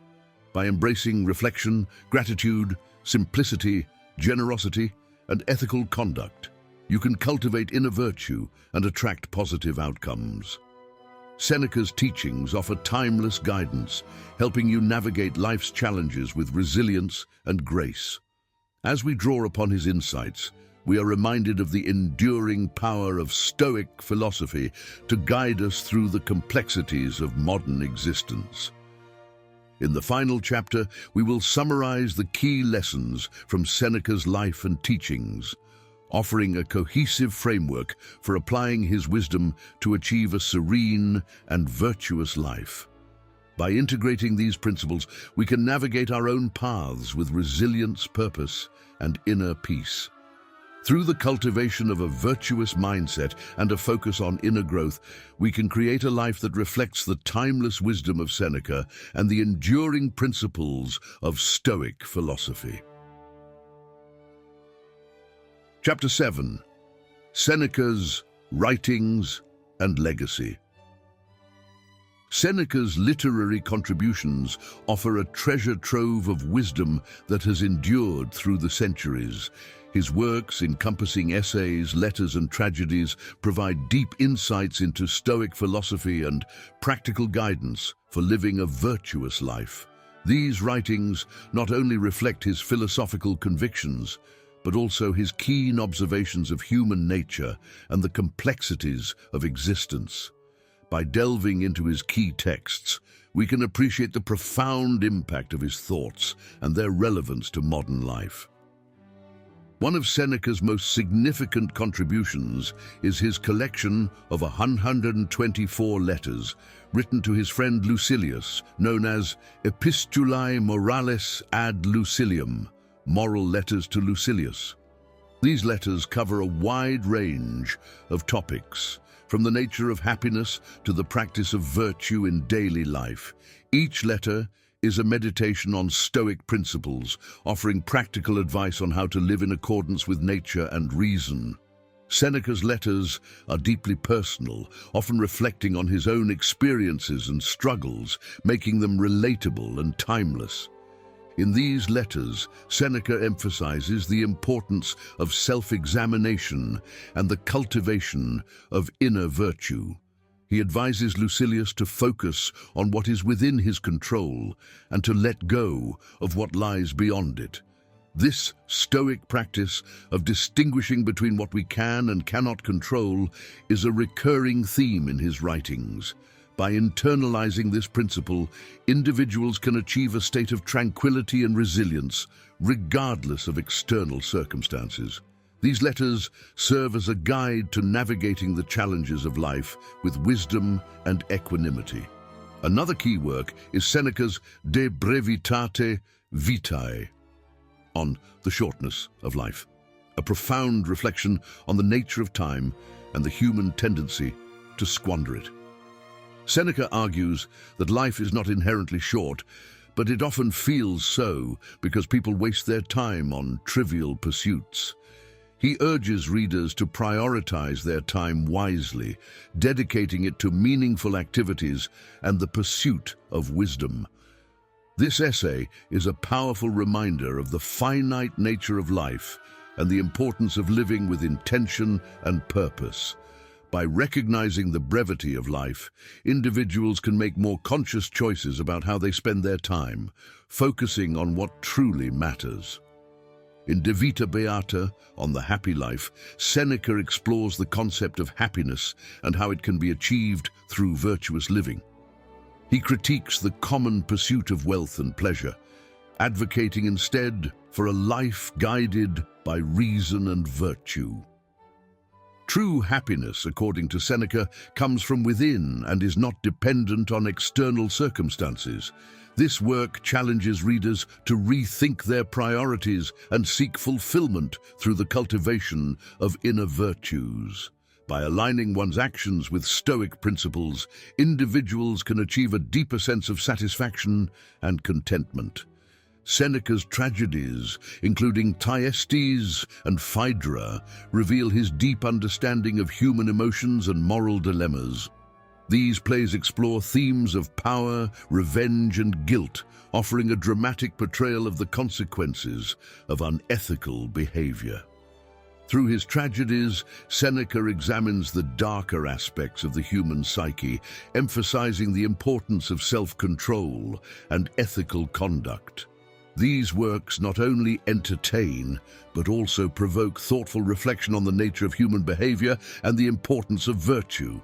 By embracing reflection, gratitude, simplicity, generosity, and ethical conduct, you can cultivate inner virtue and attract positive outcomes. Seneca's teachings offer timeless guidance, helping you navigate life's challenges with resilience and grace. As we draw upon his insights, we are reminded of the enduring power of Stoic philosophy to guide us through the complexities of modern existence. In the final chapter, we will summarize the key lessons from Seneca's life and teachings, offering a cohesive framework for applying his wisdom to achieve a serene and virtuous life. By integrating these principles, we can navigate our own paths with resilience, purpose, and inner peace. Through the cultivation of a virtuous mindset and a focus on inner growth, we can create a life that reflects the timeless wisdom of Seneca and the enduring principles of Stoic philosophy. Chapter 7. Seneca's Writings and Legacy. Seneca's literary contributions offer a treasure trove of wisdom that has endured through the centuries. His works, encompassing essays, letters, and tragedies, provide deep insights into Stoic philosophy and practical guidance for living a virtuous life. These writings not only reflect his philosophical convictions, but also his keen observations of human nature and the complexities of existence. By delving into his key texts, we can appreciate the profound impact of his thoughts and their relevance to modern life. One of Seneca's most significant contributions is his collection of 124 letters written to his friend Lucilius, known as Epistulae Morales ad Lucilium, Moral Letters to Lucilius. These letters cover a wide range of topics, from the nature of happiness to the practice of virtue in daily life. Each letter is a meditation on Stoic principles, offering practical advice on how to live in accordance with nature and reason. Seneca's letters are deeply personal, often reflecting on his own experiences and struggles, making them relatable and timeless. In these letters, Seneca emphasizes the importance of self-examination and the cultivation of inner virtue. He advises Lucilius to focus on what is within his control and to let go of what lies beyond it. This Stoic practice of distinguishing between what we can and cannot control is a recurring theme in his writings. By internalizing this principle, individuals can achieve a state of tranquility and resilience, regardless of external circumstances. These letters serve as a guide to navigating the challenges of life with wisdom and equanimity. Another key work is Seneca's De Brevitate Vitae, on the shortness of life, a profound reflection on the nature of time and the human tendency to squander it. Seneca argues that life is not inherently short, but it often feels so because people waste their time on trivial pursuits. He urges readers to prioritize their time wisely, dedicating it to meaningful activities and the pursuit of wisdom. This essay is a powerful reminder of the finite nature of life and the importance of living with intention and purpose. By recognizing the brevity of life, individuals can make more conscious choices about how they spend their time, focusing on what truly matters. In De Vita Beata, on the happy life, Seneca explores the concept of happiness and how it can be achieved through virtuous living. He critiques the common pursuit of wealth and pleasure, advocating instead for a life guided by reason and virtue. True happiness, according to Seneca, comes from within and is not dependent on external circumstances. This work challenges readers to rethink their priorities and seek fulfillment through the cultivation of inner virtues. By aligning one's actions with Stoic principles, individuals can achieve a deeper sense of satisfaction and contentment. Seneca's tragedies, including Thyestes and Phaedra, reveal his deep understanding of human emotions and moral dilemmas. These plays explore themes of power, revenge, and guilt, offering a dramatic portrayal of the consequences of unethical behavior. Through his tragedies, Seneca examines the darker aspects of the human psyche, emphasizing the importance of self-control and ethical conduct. These works not only entertain, but also provoke thoughtful reflection on the nature of human behavior and the importance of virtue.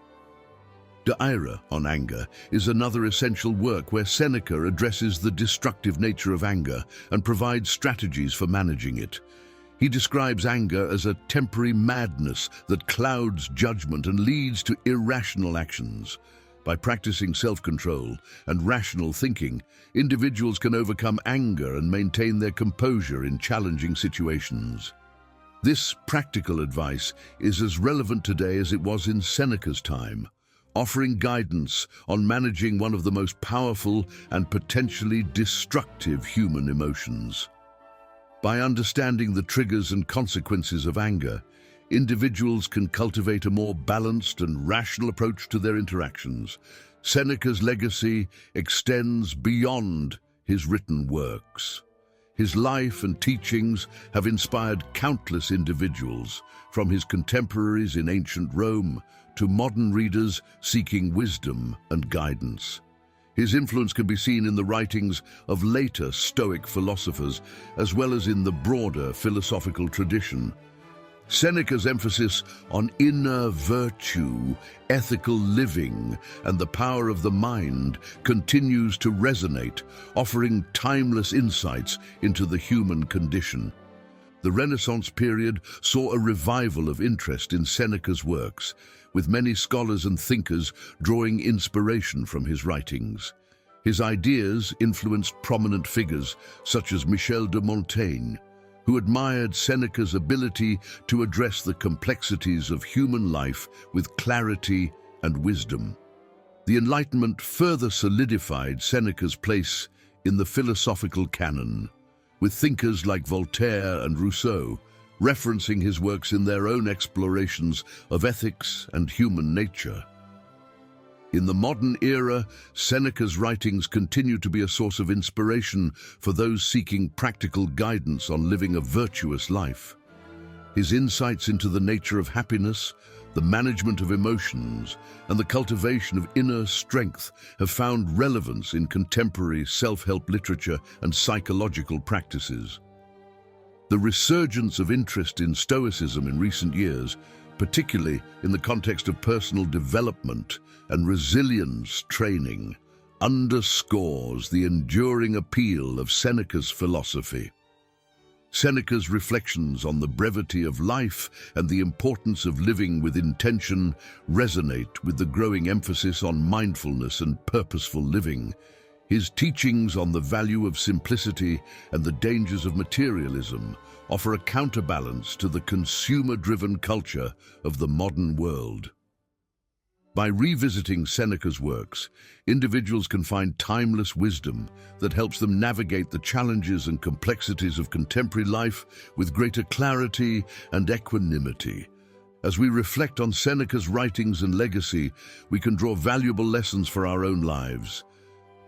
De Ira on Anger is another essential work where Seneca addresses the destructive nature of anger and provides strategies for managing it. He describes anger as a temporary madness that clouds judgment and leads to irrational actions. By practicing self-control and rational thinking, individuals can overcome anger and maintain their composure in challenging situations. This practical advice is as relevant today as it was in Seneca's time, offering guidance on managing one of the most powerful and potentially destructive human emotions. By understanding the triggers and consequences of anger, individuals can cultivate a more balanced and rational approach to their interactions. Seneca's legacy extends beyond his written works. His life and teachings have inspired countless individuals, from his contemporaries in ancient Rome to modern readers seeking wisdom and guidance. His influence can be seen in the writings of later Stoic philosophers, as well as in the broader philosophical tradition. Seneca's emphasis on inner virtue, ethical living, and the power of the mind continues to resonate, offering timeless insights into the human condition. The Renaissance period saw a revival of interest in Seneca's works, with many scholars and thinkers drawing inspiration from his writings. His ideas influenced prominent figures such as Michel de Montaigne, who admired Seneca's ability to address the complexities of human life with clarity and wisdom. The Enlightenment further solidified Seneca's place in the philosophical canon, with thinkers like Voltaire and Rousseau referencing his works in their own explorations of ethics and human nature. In the modern era, Seneca's writings continue to be a source of inspiration for those seeking practical guidance on living a virtuous life. His insights into the nature of happiness, the management of emotions, and the cultivation of inner strength have found relevance in contemporary self-help literature and psychological practices. The resurgence of interest in Stoicism in recent years, particularly in the context of personal development and resilience training, underscores the enduring appeal of Seneca's philosophy. Seneca's reflections on the brevity of life and the importance of living with intention resonate with the growing emphasis on mindfulness and purposeful living. His teachings on the value of simplicity and the dangers of materialism offer a counterbalance to the consumer-driven culture of the modern world. By revisiting Seneca's works, individuals can find timeless wisdom that helps them navigate the challenges and complexities of contemporary life with greater clarity and equanimity. As we reflect on Seneca's writings and legacy, we can draw valuable lessons for our own lives.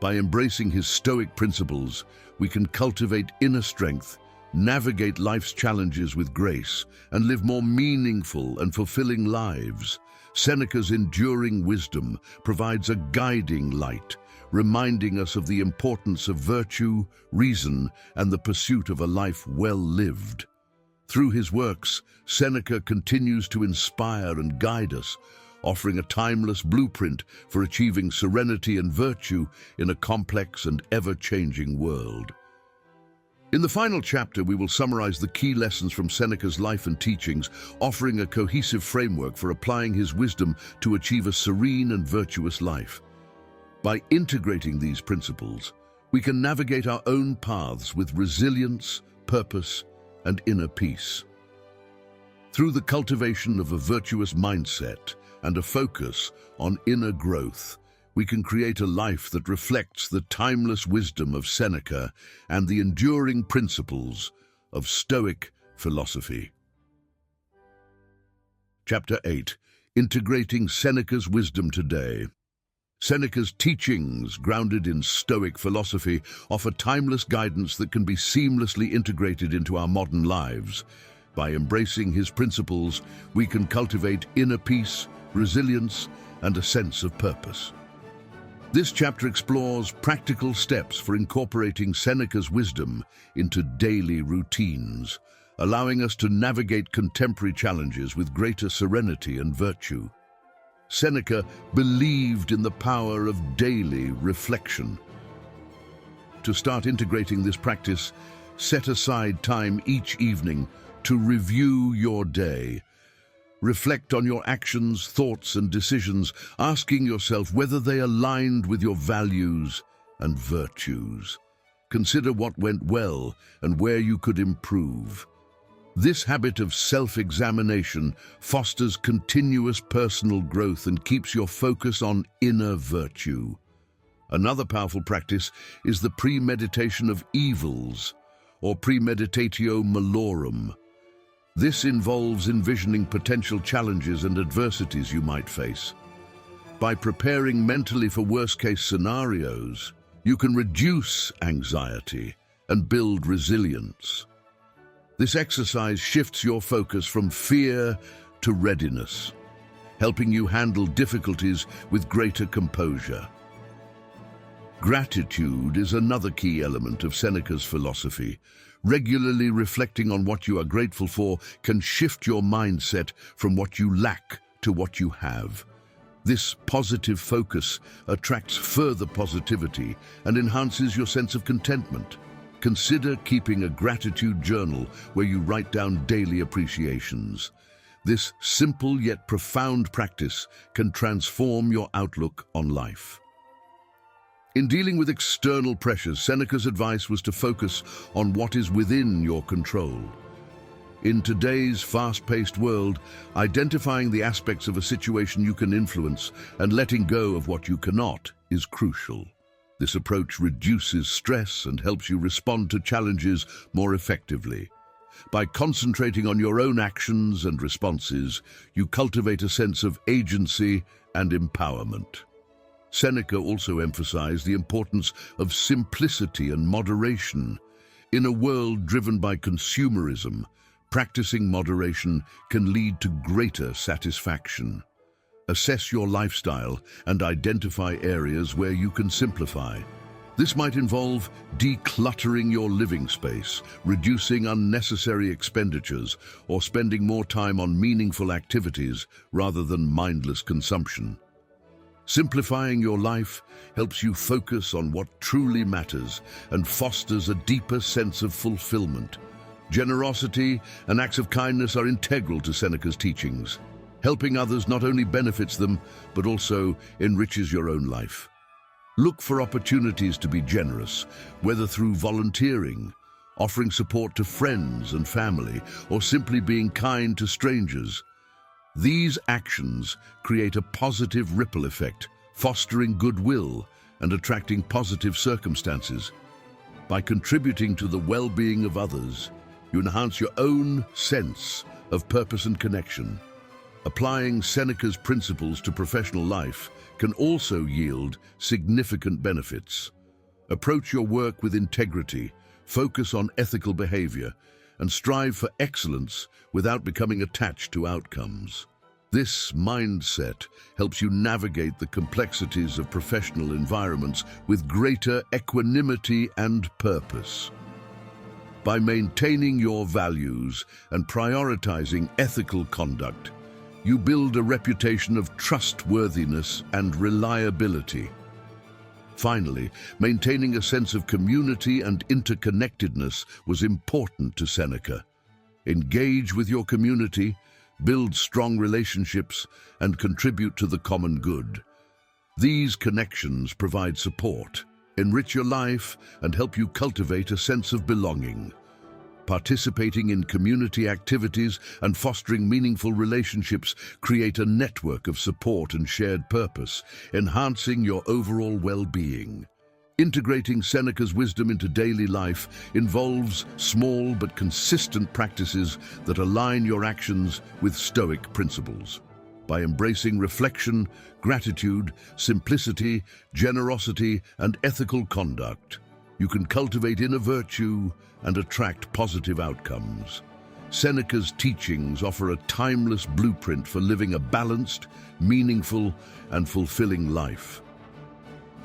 By embracing his Stoic principles, we can cultivate inner strength, navigate life's challenges with grace, and live more meaningful and fulfilling lives. Seneca's enduring wisdom provides a guiding light, reminding us of the importance of virtue, reason, and the pursuit of a life well lived. Through his works, Seneca continues to inspire and guide us, offering a timeless blueprint for achieving serenity and virtue in a complex and ever-changing world. In the final chapter, we will summarize the key lessons from Seneca's life and teachings, offering a cohesive framework for applying his wisdom to achieve a serene and virtuous life. By integrating these principles, we can navigate our own paths with resilience, purpose, and inner peace. Through the cultivation of a virtuous mindset and a focus on inner growth, we can create a life that reflects the timeless wisdom of Seneca and the enduring principles of Stoic philosophy. Chapter 8. Integrating Seneca's wisdom today. Seneca's teachings, grounded in Stoic philosophy, offer timeless guidance that can be seamlessly integrated into our modern lives. By embracing his principles, we can cultivate inner peace, resilience, and a sense of purpose. This chapter explores practical steps for incorporating Seneca's wisdom into daily routines, allowing us to navigate contemporary challenges with greater serenity and virtue. Seneca believed in the power of daily reflection. To start integrating this practice, set aside time each evening to review your day. Reflect on your actions, thoughts, and decisions, asking yourself whether they aligned with your values and virtues. Consider what went well and where you could improve. This habit of self-examination fosters continuous personal growth and keeps your focus on inner virtue. Another powerful practice is the premeditation of evils, or premeditatio malorum. This involves envisioning potential challenges and adversities you might face. By preparing mentally for worst-case scenarios, you can reduce anxiety and build resilience. This exercise shifts your focus from fear to readiness, helping you handle difficulties with greater composure. Gratitude is another key element of Seneca's philosophy. Regularly reflecting on what you are grateful for can shift your mindset from what you lack to what you have. This positive focus attracts further positivity and enhances your sense of contentment. Consider keeping a gratitude journal where you write down daily appreciations. This simple yet profound practice can transform your outlook on life. In dealing with external pressures, Seneca's advice was to focus on what is within your control. In today's fast-paced world, identifying the aspects of a situation you can influence and letting go of what you cannot is crucial. This approach reduces stress and helps you respond to challenges more effectively. By concentrating on your own actions and responses, you cultivate a sense of agency and empowerment. Seneca also emphasized the importance of simplicity and moderation. In a world driven by consumerism, practicing moderation can lead to greater satisfaction. Assess your lifestyle and identify areas where you can simplify. This might involve decluttering your living space, reducing unnecessary expenditures, or spending more time on meaningful activities rather than mindless consumption. Simplifying your life helps you focus on what truly matters and fosters a deeper sense of fulfillment. Generosity and acts of kindness are integral to Seneca's teachings. Helping others not only benefits them, but also enriches your own life. Look for opportunities to be generous, whether through volunteering, offering support to friends and family, or simply being kind to strangers. These actions create a positive ripple effect, fostering goodwill and attracting positive circumstances. By contributing to the well-being of others, you enhance your own sense of purpose and connection. Applying Seneca's principles to professional life can also yield significant benefits. Approach your work with integrity, focus on ethical behavior, and strive for excellence without becoming attached to outcomes. This mindset helps you navigate the complexities of professional environments with greater equanimity and purpose. By maintaining your values and prioritizing ethical conduct, you build a reputation of trustworthiness and reliability. Finally, maintaining a sense of community and interconnectedness was important to Seneca. Engage with your community, build strong relationships, and contribute to the common good. These connections provide support, enrich your life, and help you cultivate a sense of belonging. Participating in community activities and fostering meaningful relationships create a network of support and shared purpose, enhancing your overall well-being. Integrating Seneca's wisdom into daily life involves small but consistent practices that align your actions with Stoic principles. By embracing reflection, gratitude, simplicity, generosity, and ethical conduct, you can cultivate inner virtue and attract positive outcomes. Seneca's teachings offer a timeless blueprint for living a balanced, meaningful, and fulfilling life.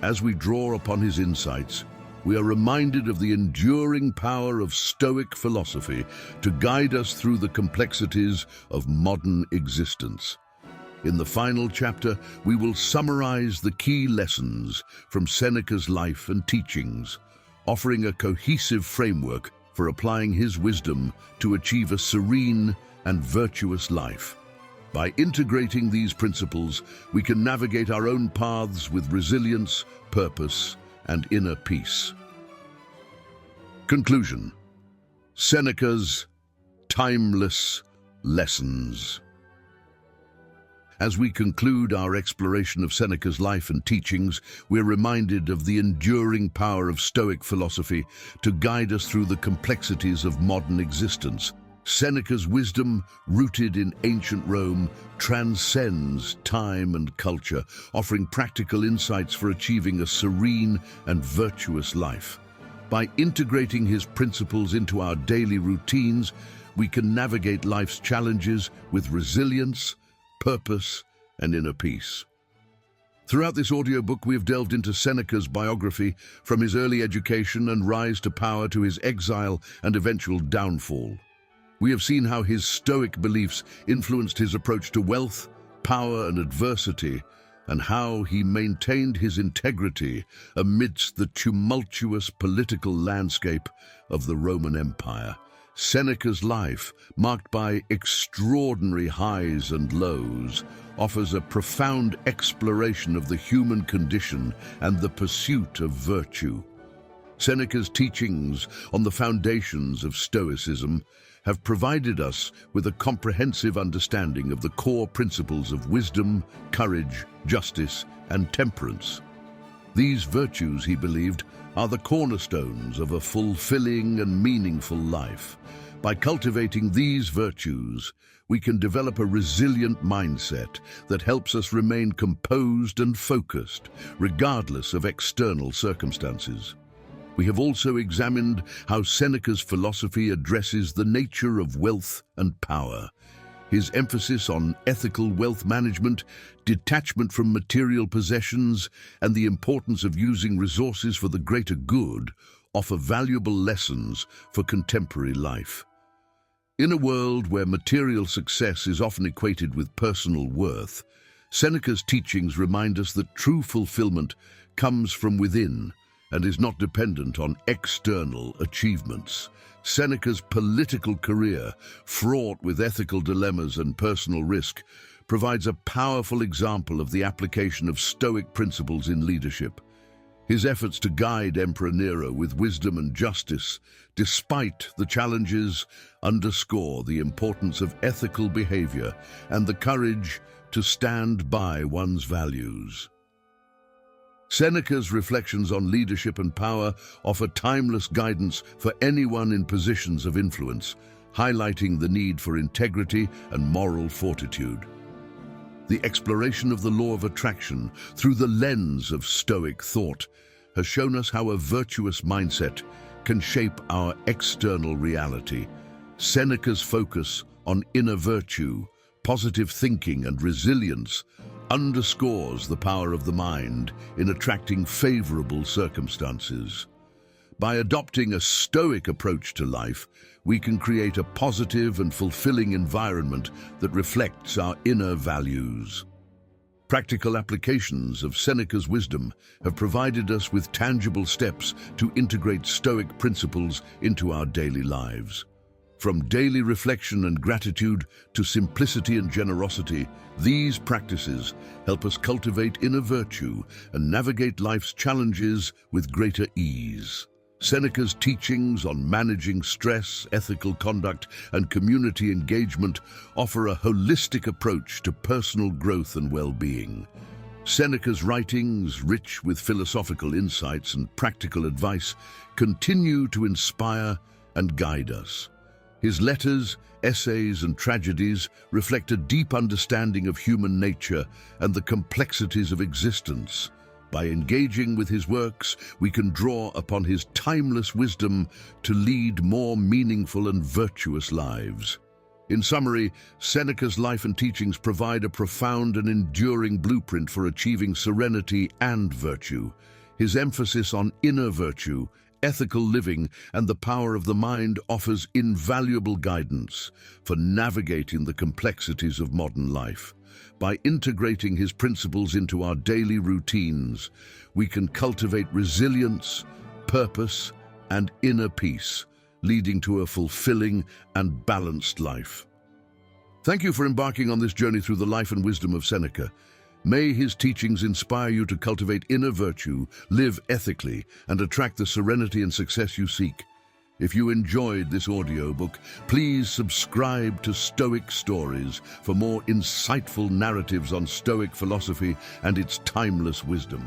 As we draw upon his insights, we are reminded of the enduring power of Stoic philosophy to guide us through the complexities of modern existence. In the final chapter, we will summarize the key lessons from Seneca's life and teachings, offering a cohesive framework for applying his wisdom to achieve a serene and virtuous life. By integrating these principles, we can navigate our own paths with resilience, purpose, and inner peace. Conclusion: Seneca's timeless lessons. As we conclude our exploration of Seneca's life and teachings, we're reminded of the enduring power of Stoic philosophy to guide us through the complexities of modern existence. Seneca's wisdom, rooted in ancient Rome, transcends time and culture, offering practical insights for achieving a serene and virtuous life. By integrating his principles into our daily routines, we can navigate life's challenges with resilience, purpose, and inner peace. Throughout this audiobook, we have delved into Seneca's biography, from his early education and rise to power to his exile and eventual downfall. We have seen how his Stoic beliefs influenced his approach to wealth, power, and adversity, and how he maintained his integrity amidst the tumultuous political landscape of the Roman Empire. Seneca's life, marked by extraordinary highs and lows, offers a profound exploration of the human condition and the pursuit of virtue. Seneca's teachings on the foundations of Stoicism have provided us with a comprehensive understanding of the core principles of wisdom, courage, justice, and temperance. These virtues, he believed, are the cornerstones of a fulfilling and meaningful life. By cultivating these virtues, we can develop a resilient mindset that helps us remain composed and focused, regardless of external circumstances. We have also examined how Seneca's philosophy addresses the nature of wealth and power. His emphasis on ethical wealth management, detachment from material possessions, and the importance of using resources for the greater good offer valuable lessons for contemporary life. In a world where material success is often equated with personal worth, Seneca's teachings remind us that true fulfillment comes from within and is not dependent on external achievements. Seneca's political career, fraught with ethical dilemmas and personal risk, provides a powerful example of the application of Stoic principles in leadership. His efforts to guide Emperor Nero with wisdom and justice, despite the challenges, underscore the importance of ethical behavior and the courage to stand by one's values. Seneca's reflections on leadership and power offer timeless guidance for anyone in positions of influence, highlighting the need for integrity and moral fortitude. The exploration of the law of attraction through the lens of Stoic thought has shown us how a virtuous mindset can shape our external reality. Seneca's focus on inner virtue, positive thinking, and resilience underscores the power of the mind in attracting favorable circumstances. By adopting a Stoic approach to life, we can create a positive and fulfilling environment that reflects our inner values. Practical applications of Seneca's wisdom have provided us with tangible steps to integrate Stoic principles into our daily lives. From daily reflection and gratitude to simplicity and generosity, these practices help us cultivate inner virtue and navigate life's challenges with greater ease. Seneca's teachings on managing stress, ethical conduct, and community engagement offer a holistic approach to personal growth and well-being. Seneca's writings, rich with philosophical insights and practical advice, continue to inspire and guide us. His letters, essays, and tragedies reflect a deep understanding of human nature and the complexities of existence. By engaging with his works, we can draw upon his timeless wisdom to lead more meaningful and virtuous lives. In summary, Seneca's life and teachings provide a profound and enduring blueprint for achieving serenity and virtue. His emphasis on inner virtue, ethical living, and the power of the mind offers invaluable guidance for navigating the complexities of modern life. By integrating his principles into our daily routines, we can cultivate resilience, purpose, and inner peace, leading to a fulfilling and balanced life. Thank you for embarking on this journey through the life and wisdom of Seneca. May his teachings inspire you to cultivate inner virtue, live ethically, and attract the serenity and success you seek. If you enjoyed this audiobook, please subscribe to Stoic Stories for more insightful narratives on Stoic philosophy and its timeless wisdom.